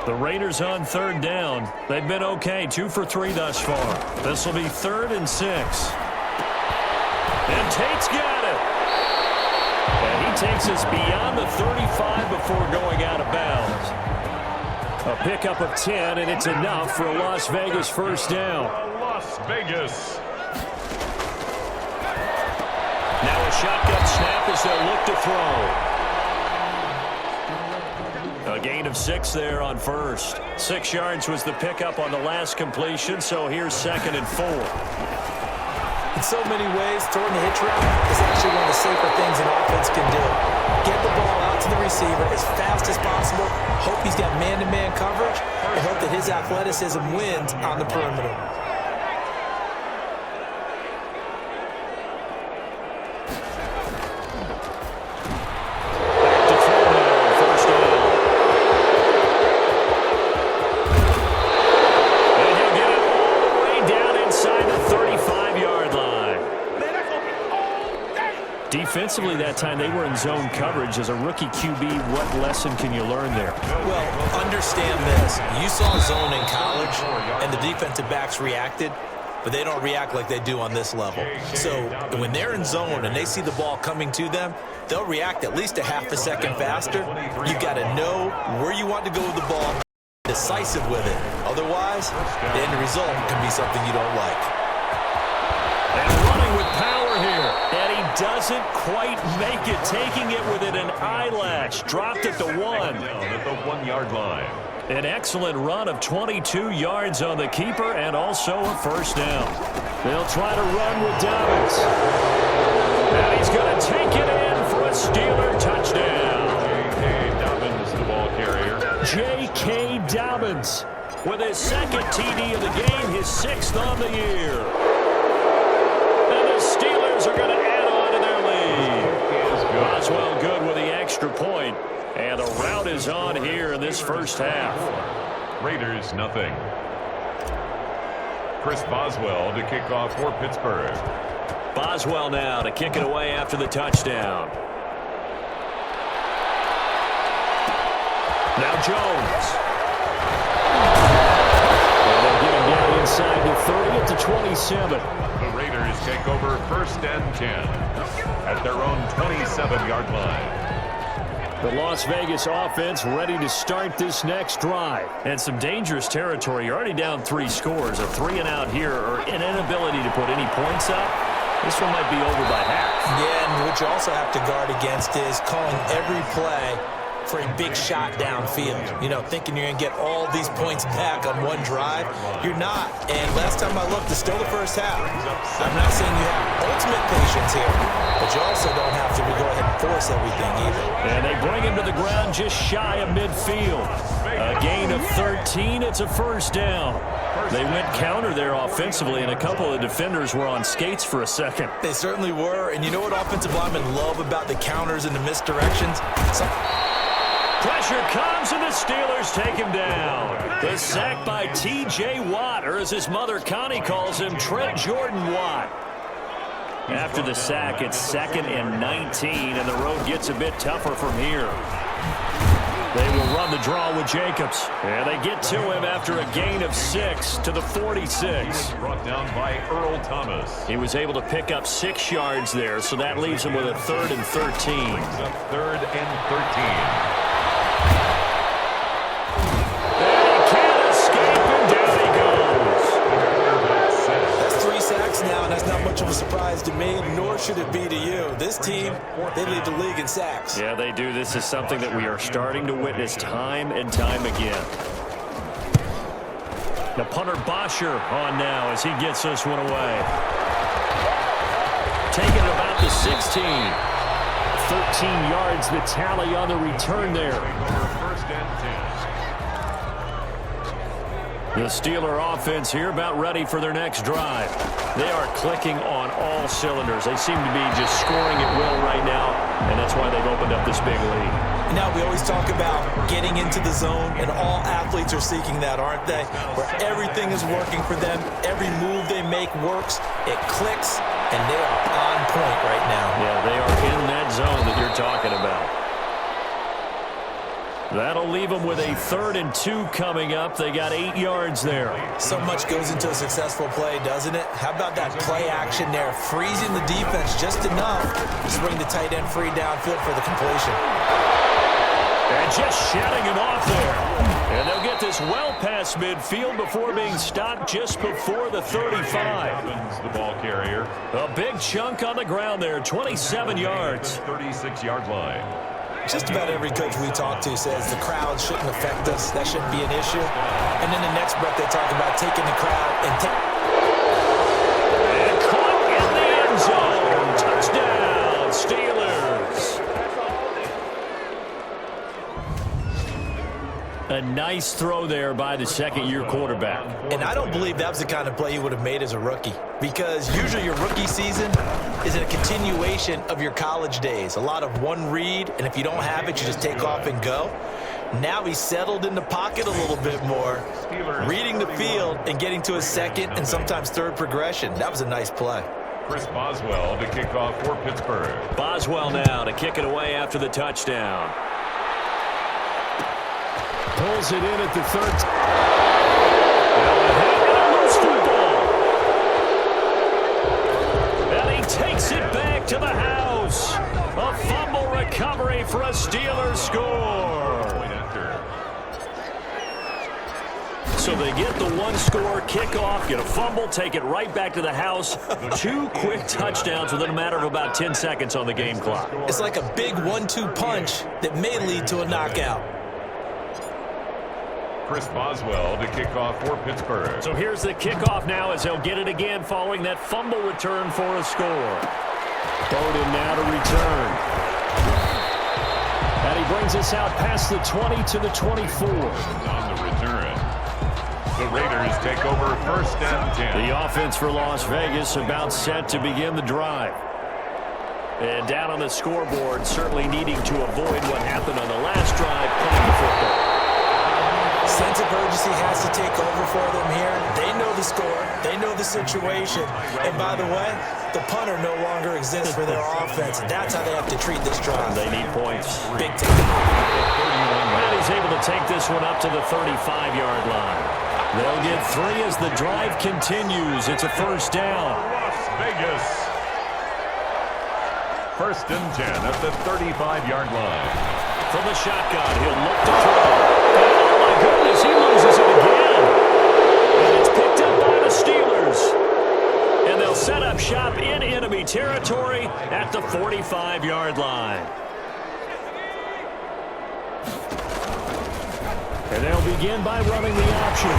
The Raiders on third down. They've been okay, 2 for 3 thus far. This will be 3rd and 6. And Tate's got it. And he takes us beyond the 35 before going out of bounds. A pickup of 10, and it's enough for a Las Vegas first down. Las Vegas. Now a shotgun snap as they'll look to throw. A gain of 6 there on first. 6 yards was the pickup on the last completion, so here's 2nd and 4. In so many ways, throwing the hitch route is actually one of the safer things an offense can do. Get the ball out to the receiver as fast as possible, hope he's got man-to-man coverage, and hope that his athleticism wins on the perimeter. Defensively that time, they were in zone coverage. As a rookie QB, what lesson can you learn there? Well, understand this. You saw zone in college, and the defensive backs reacted, but they don't react like they do on this level. So when they're in zone and they see the ball coming to them, they'll react at least a half a second faster. You've got to know where you want to go with the ball, decisive with it. Otherwise, the end result can be something you don't like. And running with power here. And he doesn't quite make it, taking it within an eyelash. Dropped at the 1. At the 1-yard line. An excellent run of 22 yards on the keeper and also a first down. They'll try to run with Dobbins. And he's going to take it in for a Steeler touchdown. J.K. Dobbins, the ball carrier. J.K. Dobbins with his 2nd TD of the game, his 6th on the year. Steelers are going to add on to their lead. Boswell good with the extra point. And the rout is on here in this first half. Raiders, nothing. Chris Boswell to kick off for Pittsburgh. Boswell now to kick it away after the touchdown. Now Jones. And they'll get him down inside the 30 at the 27. The Raiders take over 1st and 10 at their own 27-yard line. The Las Vegas offense ready to start this next drive. And some dangerous territory. You're already down 3 scores. A 3-and-out here or an inability to put any points up. This one might be over by half. Yeah, and what you also have to guard against is calling every play for a big shot downfield. You know, thinking you're going to get all these points back on one drive. You're not. And last time I looked, it's still the first half. I'm not saying you have ultimate patience here, but you also don't have to go ahead and force everything either. And they bring him to the ground just shy of midfield. A gain of 13. It's a first down. They went counter there offensively, and a couple of defenders were on skates for a second. They certainly were. And you know what offensive linemen love about the counters and the misdirections? Pressure comes, and the Steelers take him down. The sack by T.J. Watt, or as his mother Connie calls him, Trent Jordan Watt. After the sack, it's 2nd and 19, and the road gets a bit tougher from here. They will run the draw with Jacobs. And they get to him after a gain of 6 to the 46. Brought down by Earl Thomas. He was able to pick up 6 yards there, so that leaves him with a 3rd and 13. 3rd and 13. Now, and that's not much of a surprise to me, nor should it be to you. This team, they lead the league in sacks. Yeah, they do. This is something that we are starting to witness time and time again. The punter Bosher on now as he gets this one away. Taking it about the 16. 13 yards the tally on the return there. 1st and 10. The Steeler offense here about ready for their next drive. They are clicking on all cylinders. They seem to be just scoring at will right now, and that's why they've opened up this big lead. Now, we always talk about getting into the zone, and all athletes are seeking that, aren't they? Where everything is working for them. Every move they make works. It clicks, and they are on point right now. Yeah, they are in that zone that you're talking about. That'll leave them with a 3rd and 2 coming up. They got 8 yards there. So much goes into a successful play, doesn't it? How about that play action there, freezing the defense just enough to bring the tight end free downfield for the completion. And just shutting him off there. And they'll get this well past midfield before being stopped just before the 35. The ball carrier. A big chunk on the ground there, 27 yards. 36-yard line. Just about every coach we talk to says the crowd shouldn't affect us. That shouldn't be an issue. And then the next breath they talk about taking the crowd and caught in the end zone. Touchdown, Steelers. A nice throw there by the second-year quarterback. And I don't believe that was the kind of play he would have made as a rookie, because usually your rookie season is a continuation of your college days. A lot of one read, and if you don't have it, you just take off and go. Now he's settled in the pocket a little bit more, reading the field and getting to his second and sometimes third progression. That was a nice play. Chris Boswell to kick off for Pittsburgh. Boswell now to kick it away after the touchdown. Pulls it in at the 13. And he takes it back to the house. A fumble recovery for a Steelers score. So they get the one-score kickoff, get a fumble, take it right back to the house. 2 quick touchdowns within a matter of about 10 seconds on the game clock. It's like a big 1-2 punch that may lead to a knockout. Chris Boswell to kick off for Pittsburgh. So here's the kickoff now as they'll get it again following that fumble return for a score. Bowden now to return. And he brings us out past the 20 to the 24. On the return. The Raiders take over 1st and 10. The offense for Las Vegas about set to begin the drive. And down on the scoreboard, certainly needing to avoid what happened on the last drive playing the football. Sense of urgency has to take over for them here. They know the score. They know the situation. And by the way, the punter no longer exists for their offense. That's how they have to treat this drive. They need points. Big time. And he's able to take this one up to the 35-yard line. They'll get 3 as the drive continues. It's a 1st down. Las Vegas. 1st and 10 at the 35-yard line. From the shotgun, he'll look to throw. Oh, my goodness, he loses it again. And it's picked up by the Steelers. And they'll set up shop in enemy territory at the 45-yard line. And they'll begin by running the option.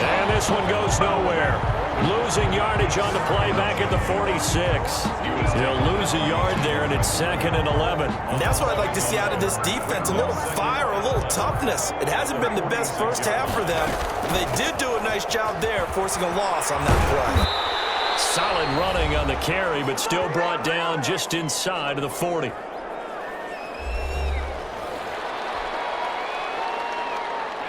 And this one goes nowhere. Losing yardage on the play back at the 46. He'll lose a yard there, and it's 2nd and 11. And that's what I'd like to see out of this defense. A little fire, a little toughness. It hasn't been the best first half for them. They did do a nice job there, forcing a loss on that play. Solid running on the carry, but still brought down just inside of the 40.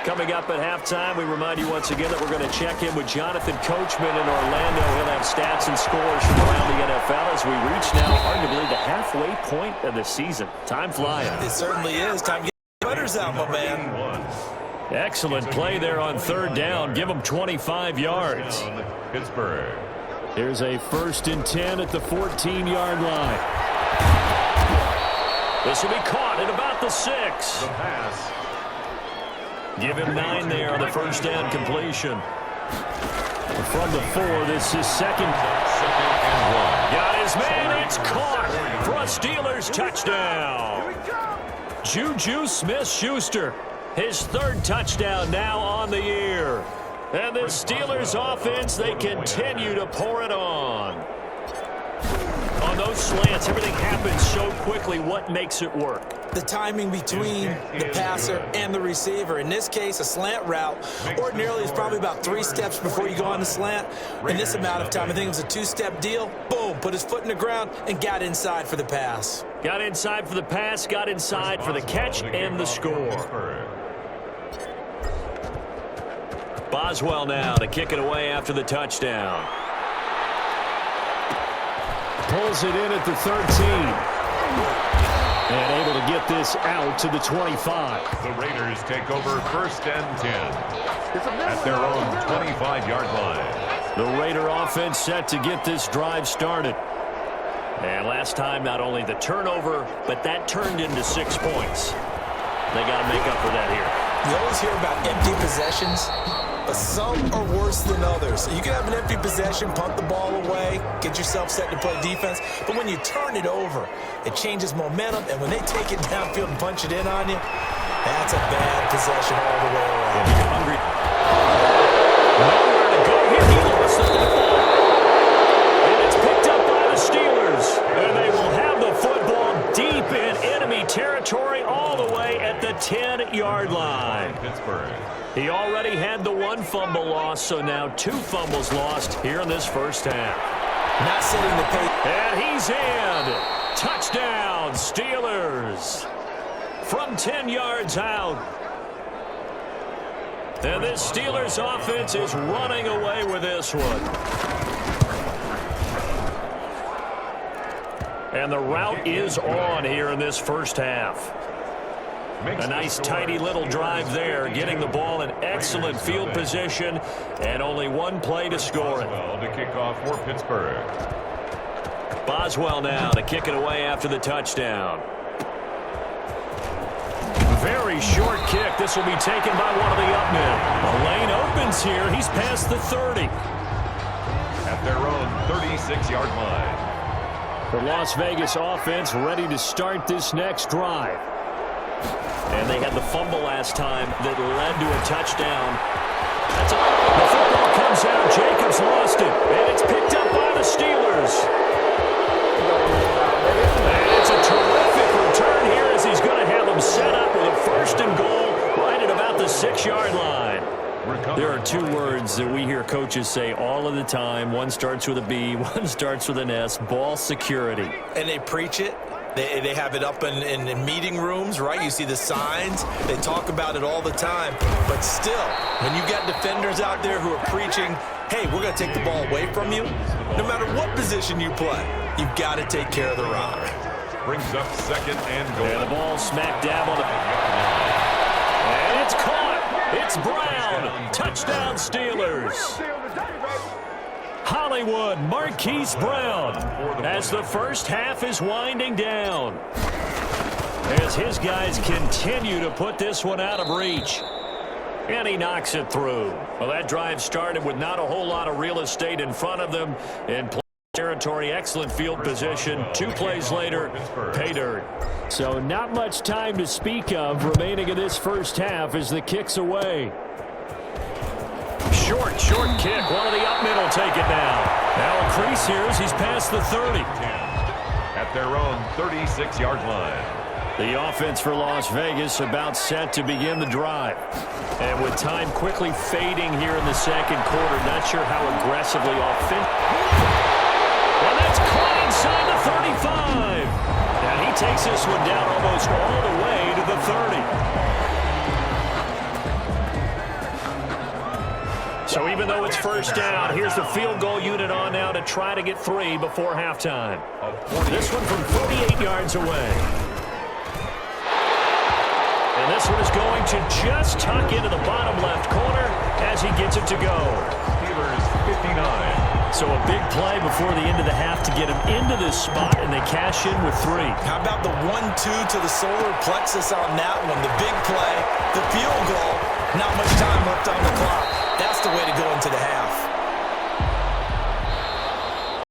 Coming up at halftime, we remind you once again that we're going to check in with Jonathan Coachman in Orlando. He'll have stats and scores from around the NFL as we reach now arguably the halfway point of the season. Time flying. It certainly is. Time to get the runners out, my man. Excellent play there on 3rd down. Give them 25 yards. Pittsburgh. Here's a 1st and 10 at the 14-yard line. This will be caught at about the 6. The pass. Give him 9 there on the 1st down completion. From the 4, this is 2nd. And 1. Got his man. It's caught for a Steelers touchdown. Juju Smith-Schuster, his 3rd touchdown now on the year. And the Steelers offense, they continue to pour it on. On those slants, everything happens so quickly. What makes it work? The timing between the passer and the receiver. In this case, a slant route ordinarily is probably about 3 steps before you go on the slant. In this amount of time, I think it was a 2-step deal. Boom, put his foot in the ground and got inside for the pass. Got inside for the pass, got inside for the catch and the score. Boswell now to kick it away after the touchdown. Pulls it in at the 13. And able to get this out to the 25. The Raiders take over 1st and 10 at their own 25-yard line. The Raider offense set to get this drive started. And last time, not only the turnover, but that turned into 6 points. They got to make up for that here. You always hear about empty possessions, but some are worse than others. You can have an empty possession, punt the ball away, get yourself set to play defense, but when you turn it over, it changes momentum, and when they take it downfield and punch it in on you, that's a bad possession all the way around. If you're hungry. Nowhere to go here. He lost the football. And it's picked up by the Steelers. And they will have the football deep in enemy territory all the way at the 10-yard line. Pittsburgh. He already had the 1 fumble loss, so now 2 fumbles lost here in this first half. Not setting the pace. And he's in. Touchdown, Steelers. From 10 yards out. And this Steelers offense is running away with this one. And the route is on here in this first half. A nice, tidy little drive there, getting the ball in excellent field position, and only 1 play to score it. To kick off for Pittsburgh. Boswell now to kick it away after the touchdown. Very short kick. This will be taken by one of the up men. The lane opens here. He's past the 30. At their own 36-yard line. The Las Vegas offense ready to start this next drive. And they had the fumble last time that led to a touchdown. The football comes out. Jacobs lost it. And it's picked up by the Steelers. And it's a terrific return here as he's going to have them set up with a 1st and goal right at about the 6-yard line. There are 2 words that we hear coaches say all of the time. One starts with a B, one starts with an S. Ball security. And they preach it. They have it up in meeting rooms, right? You see the signs. They talk about it all the time. But still, when you got defenders out there who are preaching, hey, we're going to take the ball away from you, no matter what position you play, you've got to take care of the rock. Brings up 2nd and goal. And the ball smack dab on the... And it's caught. It's Brown. Touchdown, Steelers. Hollywood, Marquise Brown, as the first half is winding down. As his guys continue to put this one out of reach. And he knocks it through. Well, that drive started with not a whole lot of real estate in front of them. In territory, excellent field position. 2 plays later, pay dirt. So not much time to speak of remaining in this first half as the kick's away. Short kick. One of the up men will take it now. Now a crease here as he's past the 30. At their own 36-yard line. The offense for Las Vegas about set to begin the drive. And with time quickly fading here in the second quarter, not sure how aggressively offensive. And that's caught inside the 35. And he takes this one down almost all the way to the 30. So even though it's first down, here's the field goal unit on now to try to get 3 before halftime. This one from 48 yards away. And this one is going to just tuck into the bottom left corner as he gets it to go. Steelers 59. So a big play before the end of the half to get him into this spot, and they cash in with 3. How about the 1-2 to the solar plexus on that one? The big play, the field goal, not much time left on the clock. That's the way to go into the half.